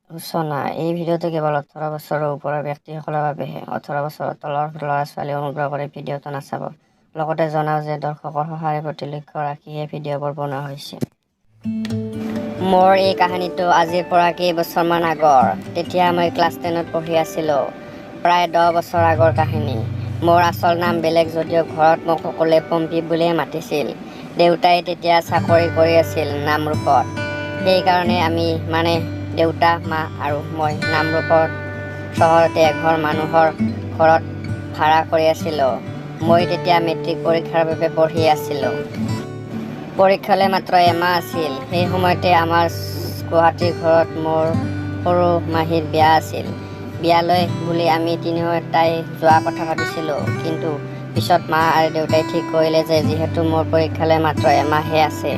সূচনা এই ভিডিঅ'টো কেৱল 18 বছৰৰ ওপৰৰ ব্যক্তিসকলৰ বাবেহে। 18 বছৰৰ তলৰ ল'ৰা-ছোৱালী অনুগ্ৰহ কৰি ভিডিঅ'টো নাচাব। লগতে জনাওঁ যে দৰ্শকৰ সহায়ৰ প্ৰতি লক্ষ্য ৰাখিহে ভিডিঅ'বোৰ বনোৱা হৈছে। মোৰ এই কাহিনীটো আজিৰ পৰা কেইবছৰমান আগৰ। তেতিয়া মই ক্লাছ 10ত পঢ়ি আছিলোঁ। প্ৰায় 10 বছৰ আগৰ কাহিনী। মোৰ আচল নাম বেলেগ যদিও ঘৰত মোক সকলোৱে পম্পী বুলিয়ে মাতিছিল। দেউতাই তেতিয়া চাকৰি কৰি আছিল নামৰূপত। সেইকাৰণে আমি দেউতা, মা আৰু মই নামৰূপত চহৰতে এঘৰ মানুহৰ ঘৰত ভাড়া কৰি আছিলোঁ। মই তেতিয়া মেট্ৰিক পৰীক্ষাৰ বাবে পঢ়ি আছিলোঁ। পৰীক্ষালৈ মাত্ৰ এমাহ আছিল। সেই সময়তে আমাৰ গুৱাহাটীৰ ঘৰত মোৰ সৰু মাহীৰ বিয়া আছিল। বিয়ালৈ বুলি আমি তিনিওটাই যোৱা কথা ভাবিছিলোঁ। কিন্তু পিছত মা আৰু দেউতাই ঠিক কৰিলে যে যিহেতু মোৰ পৰীক্ষালৈ মাত্ৰ এমাহহে আছে,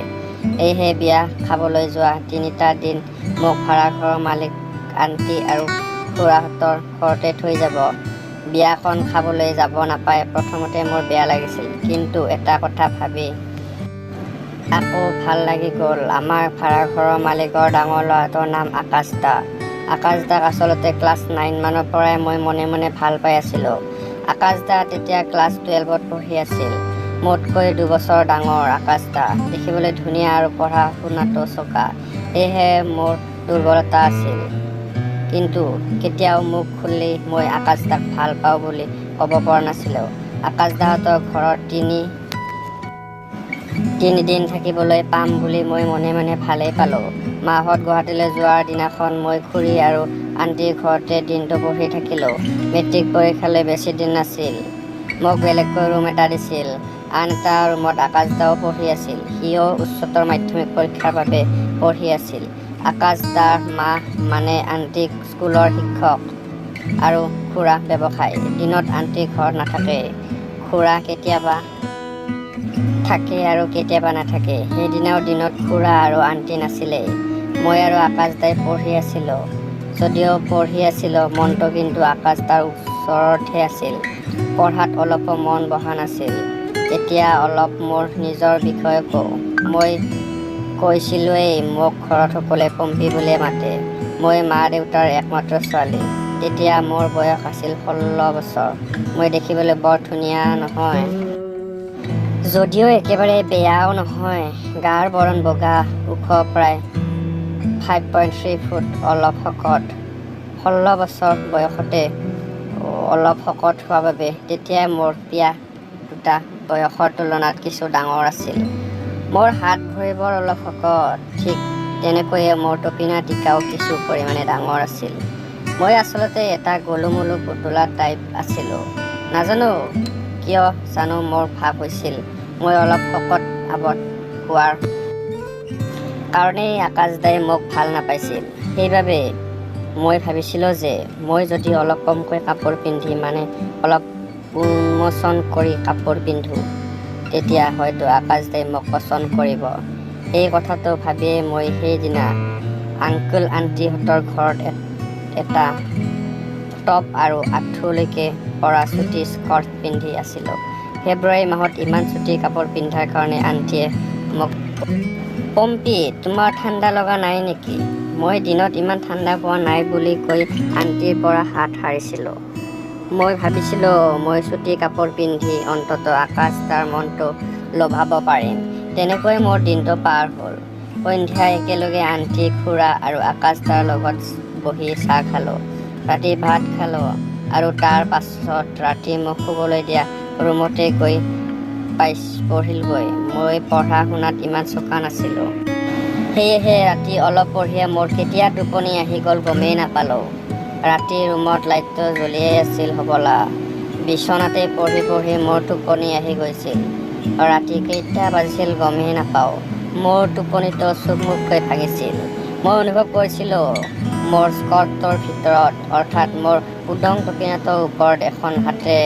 সেয়েহে বিয়া খাবলৈ যোৱা 3টা দিন মোক ভাড়াঘৰৰ মালিক আণ্টি আৰু খুৰাহঁতৰ ঘৰতে থৈ যাব। বিয়াখন খাবলৈ যাব নাপায় প্ৰথমতে মোৰ বেয়া লাগিছিল, কিন্তু এটা কথা ভাবি আকৌ ভাল লাগি গ'ল। আমাৰ ভাড়াঘৰৰ মালিকৰ ডাঙৰ ল'ৰাটোৰ নাম আকাশ দা। আকাশ দাক আচলতে ক্লাছ 9 মানৰ পৰাই মই মনে মনে ভাল পাই আছিলোঁ। আকাশ দা তেতিয়া ক্লাছ 12ত পঢ়ি আছিল। মোতকৈ 2 বছৰ ডাঙৰ। আকাশ দা দেখিবলৈ ধুনীয়া আৰু পঢ়া শুনাতো চোকা। সেয়েহে মোৰ দুৰ্বলতা আছিল। কিন্তু কেতিয়াও মুখ খুলি মই আকাশ দাক ভাল পাওঁ বুলি ক'ব পৰা নাছিলোঁ। আকাশ দাহঁতৰ ঘৰত 3 দিন থাকিবলৈ পাম বুলি মই মনে মনে ভালেই পালোঁ। মাহঁত গুৱাহাটীলৈ যোৱাৰ দিনাখন মই খুৰী আৰু আণ্টিৰ ঘৰতে দিনটো বহি থাকিলোঁ। মেট্ৰিক পৰীক্ষালৈ বেছি দিন নাছিল। মোক বেলেগকৈ ৰুম এটা দিছিল। আন এটা ৰুমত আকাশ দাও পঢ়ি আছিল। সিও উচ্চতৰ মাধ্যমিক পৰীক্ষাৰ বাবে পঢ়ি আছিল। আকাশ দাৰ মা আণ্টি স্কুলৰ শিক্ষক আৰু খুৰা ব্যৱসায়ী। দিনত আণ্টি ঘৰত নাথাকে। খুৰা কেতিয়াবা থাকে আৰু কেতিয়াবা নাথাকে। সেইদিনাও দিনত খুৰা আৰু আণ্টি নাছিলেই। মই আৰু আকাশ দাই পঢ়ি আছিলোঁ। যদিও পঢ়ি আছিলোঁ, মনটো কিন্তু আকাশ দাৰ ওচৰতহে আছিল। পঢ়াত অলপো মন বহা নাছিল। এতিয়া অলপ মোৰ নিজৰ বিষয়ে কওঁ। মই কৈছিলোঁৱেই মোক ঘৰত সকলোৱে পম্পী বুলিয়ে মাতে। মই মা দেউতাৰ একমাত্ৰ ছোৱালী। তেতিয়া মোৰ বয়স আছিল 16 বছৰ। মই দেখিবলৈ বৰ ধুনীয়া নহয়, যদিও একেবাৰে বেয়াও নহয়। গাৰ বৰণ বগা, ওখ প্ৰায় 5.3 ফুট, অলপ শকত। 16 বছৰ বয়সতে অলপ শকত হোৱা বাবে তেতিয়াই মোৰ বিয়া দুটা বয়সৰ তুলনাত কিছু ডাঙৰ আছিল। মোৰ হাত ভৰিবোৰ অলপ শকত। ঠিক তেনেকৈয়ে মোৰ টপিনা টিকাও কিছু পৰিমাণে ডাঙৰ আছিল। মই আচলতে এটা গোলুমোলু পুতলা টাইপ আছিলোঁ। নাজানো কিয় জানো মোৰ ভাৱ হৈছিল মই অলপ শকত আৱত হোৱাৰ কাৰণেই আকাশ দাই মোক ভাল নাপাইছিল। সেইবাবে মই ভাবিছিলোঁ যে মই যদি অলপ কমকৈ কাপোৰ পিন্ধি অলপ উন্মোচন কৰি কাপোৰ পিন্ধোঁ, তেতিয়া হয়তো আকাশ দাই মোক পচন্দ কৰিব। এই কথাটো ভাবিয়েই মই সেইদিনা আংকুল আণ্টিহঁতৰ ঘৰত এটা টপ আৰু আঁঠুলৈকে পৰা চুটি স্কাৰ্ট পিন্ধি আছিলোঁ। ফেব্ৰুৱাৰী মাহত ইমান চুটি কাপোৰ পিন্ধাৰ কাৰণে আণ্টিয়ে মোক পম্পী, তোমাৰ ঠাণ্ডা লগা নাই নেকি? মই দিনত ইমান ঠাণ্ডা পোৱা নাই বুলি কৈ আণ্টিৰ পৰা হাত সাৰিছিলোঁ। মই ভাবিছিলোঁ মই চুটি কাপোৰ পিন্ধি অন্ততঃ আকাশ দাৰ মনটো লোভাব পাৰিম। তেনেকৈ মোৰ দিনটো পাৰ হ'ল। সন্ধিয়া একেলগে আণ্টি, খুৰা আৰু আকাশ দাৰ লগত বহি চাহ খালোঁ। ৰাতি ভাত খালোঁ আৰু তাৰ পাছত ৰাতি মোক শুবলৈ দিয়া ৰুমতে গৈ পঢ়িলগৈ। মই পঢ়া শুনাত ইমান চোকা নাছিলোঁ। সেয়েহে ৰাতি অলপ পঢ়িয়ে মোৰ কেতিয়া টোপনি আহি গ'ল গমেই নাপালোঁ। ৰাতি ৰুমত লাইটটো জ্বলিয়েই আছিল হ'বলা। বিচনাতে পঢ়ি পঢ়ি মোৰ টোপনি আহি গৈছিল। ৰাতি কেইটা বাজিছিল গমেই নাপাওঁ। মোৰ টোপনিটো চুকমুককৈ ভাঙিছিল। মই অনুভৱ কৰিছিলোঁ মোৰ স্কাৰ্টৰ ভিতৰত, অৰ্থাৎ মোৰ উদং টপিনাটোৰ ওপৰত এখন হাতে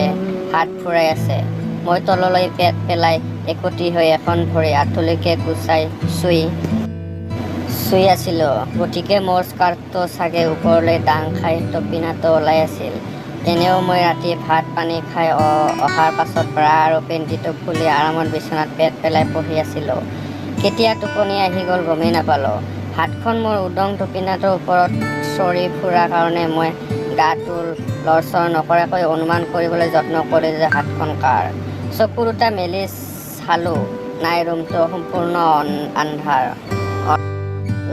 হাত ফুৰাই আছে। মই তললৈ পেট পেলাই একোটি হৈ এখন ভৰি আঁঠুলৈকে গুচাই চুই আছিলোঁ। গতিকে মোৰ স্কাৰ্টটো চাগে ওপৰলৈ দাং খাই টপিনাটো ওলাই আছিল। এনেও মই ৰাতি ভাত পানী খাই অহাৰ পাছত ব্ৰা আৰু পেণ্টিটো খুলি আৰামত বিচনাত পেট পেলাই পঢ়ি আছিলোঁ। কেতিয়া টোপনি আহি গ'ল গমেই নাপালোঁ। হাতখন মোৰ উদং টপিনাটোৰ ওপৰত চৰি ফুৰাৰ কাৰণে মই গাটো লৰচৰ নকৰাকৈ অনুমান কৰিবলৈ যত্ন কৰিলোঁ যে হাতখন কাৰ। চকু দুটা মেলি চালোঁ, নাই, ৰুমটো সম্পূৰ্ণ আন্ধাৰ,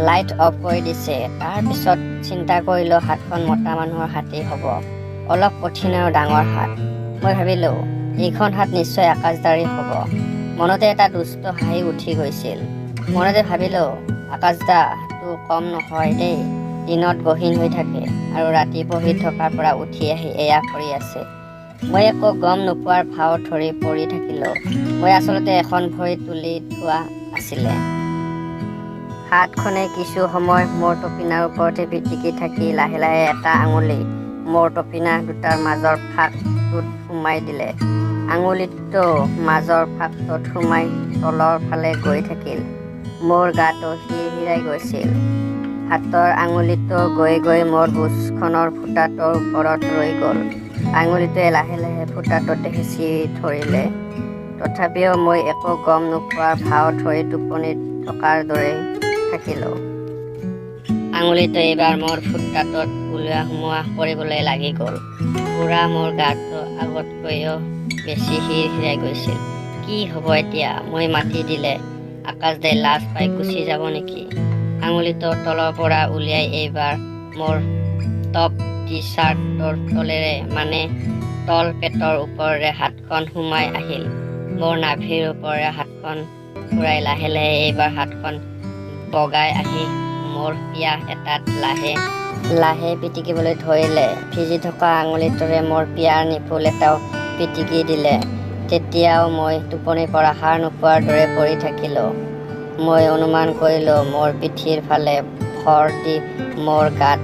লাইট অফ কৰি দিছে। তাৰপিছত চিন্তা কৰিলোঁ হাতখন মতা মানুহৰ হাতেই হ'ব, অলপ কঠিন আৰু ডাঙৰ হাত। মই ভাবিলোঁ এইখন হাত নিশ্চয় আকাশদাৰী হ'ব। মনতে এটা দুষ্ট হাঁহি উঠি গৈছিল। মনতে ভাবিলোঁ, আকাশদাটো কম নহয় দেই, দিনত গহীন হৈ থাকে আৰু ৰাতি পঢ়ি থকাৰ পৰা উঠি আহি এয়া কৰি আছে। মই একো গম নোপোৱাৰ ভাও ধৰি পৰি থাকিলোঁ। মই আচলতে এখন ভৰি তুলি থোৱা আছিলে। হাতখনে কিছু সময় মোৰ টপিনাৰ ওপৰতে পিটিকি থাকি লাহে লাহে এটা আঙুলি মোৰ টপিনা দুটাৰ মাজৰ ফাঁকটোত সোমাই দিলে। আঙুলিটো মাজৰ ফাঁকটোত সোমাই তলৰ ফালে গৈ থাকিল। মোৰ গাটো হিৰহিৰাই গৈছিল। হাতৰ আঙুলিটো গৈ গৈ মোৰ বুজখনৰ ফুটাটোৰ ওপৰত ৰৈ গ'ল। আঙুলিটোৱে লাহে লাহে ফুটাটোতে হেঁচি ধৰিলে। তথাপিও মই একো গম নোপোৱাৰ ভাও ধৰি টোপনিত থকাৰ দৰে থাকিলোঁ। আঙুলিটো এইবাৰ মোৰ ফুটাটোত ওলোৱা সোমোৱা কৰিবলৈ লাগি গ'ল। পুৰা মোৰ গাটো আগতকৈও বেছি হিৰহিৰাই গৈছিল। কি হ'ব এতিয়া? মই মাতি দিলে আকাশদাই লাজ পাই গুচি যাব নেকি? আঙুলিটো তলৰ পৰা উলিয়াই এইবাৰ মোৰ টপ টি-চাৰ্টৰ তলেৰে, মানে তল পেটৰ ওপৰেৰে হাতখন সোমাই আহিল। মোৰ নাভিৰ ওপৰেৰে হাতখন ঘূৰাই লাহে লাহে এইবাৰ হাতখন বগাই আহি মোৰ পিয়া এটাত লাহে লাহে পিটিকিবলৈ ধৰিলে। ভিজি থকা আঙুলিটোৰে মোৰ পিয়াৰ নিপুল এটাও পিটিকি দিলে। তেতিয়াও মই টোপনিৰ পৰা সাৰ নোপোৱাৰ দৰে পৰি থাকিলোঁ। মই অনুমান কৰিলোঁ মোৰ পিঠিৰ ফালে ভৰ দি মোৰ গাত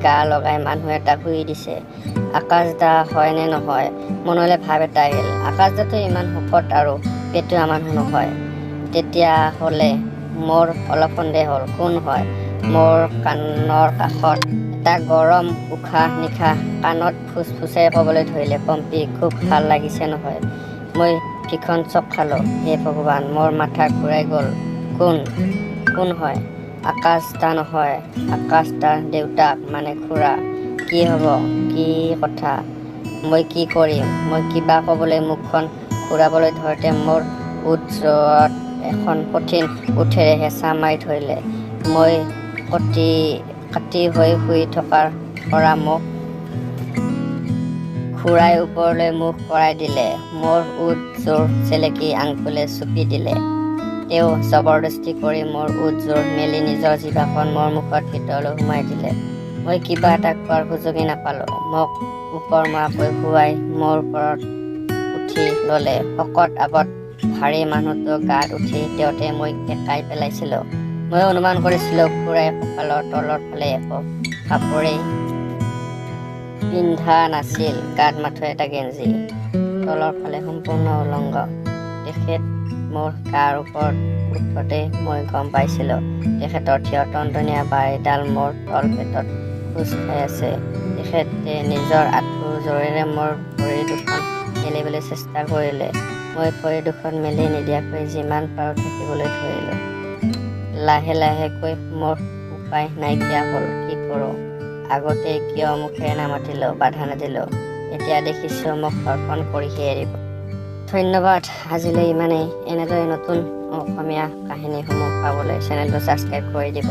গা লগাই মানুহ এটা শুই দিছে। আকাশদা হয় নে নহয়? মনলৈ ভাৱ এটা আহিল। আকাশদাটো ইমান শকত আৰু পেটুৱা মানুহ নহয়। তেতিয়াহ'লে মোৰ অলপ সন্দেহ হ'ল, কোন হয়? মোৰ কাণৰ কাষত এটা গৰম উশাহ নিশাহ কাণত ফুচফুচাই ক'বলৈ ধৰিলে, পম্পী, খুব ভাল লাগিছে নহয়? মই ভীষণ চক খালোঁ। হে ভগৱান, মোৰ মাথা ঘূৰাই গ'ল। কোন হয়? আকাশদা নহয়, আকাশদাৰ দেউতাক, মানে খুৰা। কি হ'ব? কি কথা? মই কি কৰিম? মই কিবা ক'বলৈ মুখখন ঘূৰাবলৈ ধৰোঁতে মোৰ ওঠত এখন কঠিন ওঠেৰে হেঁচা মাৰি ধৰিলে। মই কাটি হৈ শুই থকাৰ পৰা মোক ঘূৰাই ওপৰলৈ মুখ কৰাই দিলে। মোৰ ওঠ জোৰ চেলেকি আঙুলে চুপি দিলে। তেওঁ জবৰদস্তি কৰি মোৰ ওঠ জোৰ মেলি নিজৰ জিভাখন মোৰ মুখত ভিতৰলৈ সোমাই দিলে। মই কিবা এটা কোৱাৰ সুযোগেই নাপালোঁ। মোক ওপৰমুৱাকৈ শুৱাই মোৰ ওপৰত উঠি ল'লে। শকত আবত ভাৰী মানুহটো গাত উঠি দিওঁতে মই কেঁকাই পেলাইছিলোঁ। মই অনুমান কৰিছিলোঁ খুৰাই কঁকালৰ তলৰ ফালে একো কাপোৰেই পিন্ধা নাছিল। গাত মাথো এটা গেঞ্জি, তলৰ ফালে সম্পূৰ্ণ উলংগ। তেখেত মোৰ গাৰ ওপৰত উঠোতে মই গম পাইছিলোঁ তেখেতৰ থিয় টনটনীয়া বাৰীডাল মোৰ তল পেটত খোজ খাই আছে। তেখেতে নিজৰ আঁঠুৰ জোৰেৰে মোৰ ভৰি দুখন মেলিবলৈ চেষ্টা কৰিলে। মই ভৰি দুখন মেলি নিদিয়াকৈ যিমান পাৰোঁ থাকিবলৈ ধৰিলোঁ। লাহে লাহেকৈ মোৰ উপায় নাইকিয়া হ'ল। কি কৰোঁ? আগতে কিয় মুখেৰে নামাতিলোঁ, বাধা নিদিলোঁ? এতিয়া দেখিছোঁ মোক ধৰ্ষণ কৰিহে এৰিব। ধন্যবাদ। আজিলৈ ইমানেই। এনেদৰে নতুন অসমীয়া কাহিনীসমূহ পাবলৈ চেনেলটো ছাবস্ক্ৰাইব কৰি দিব।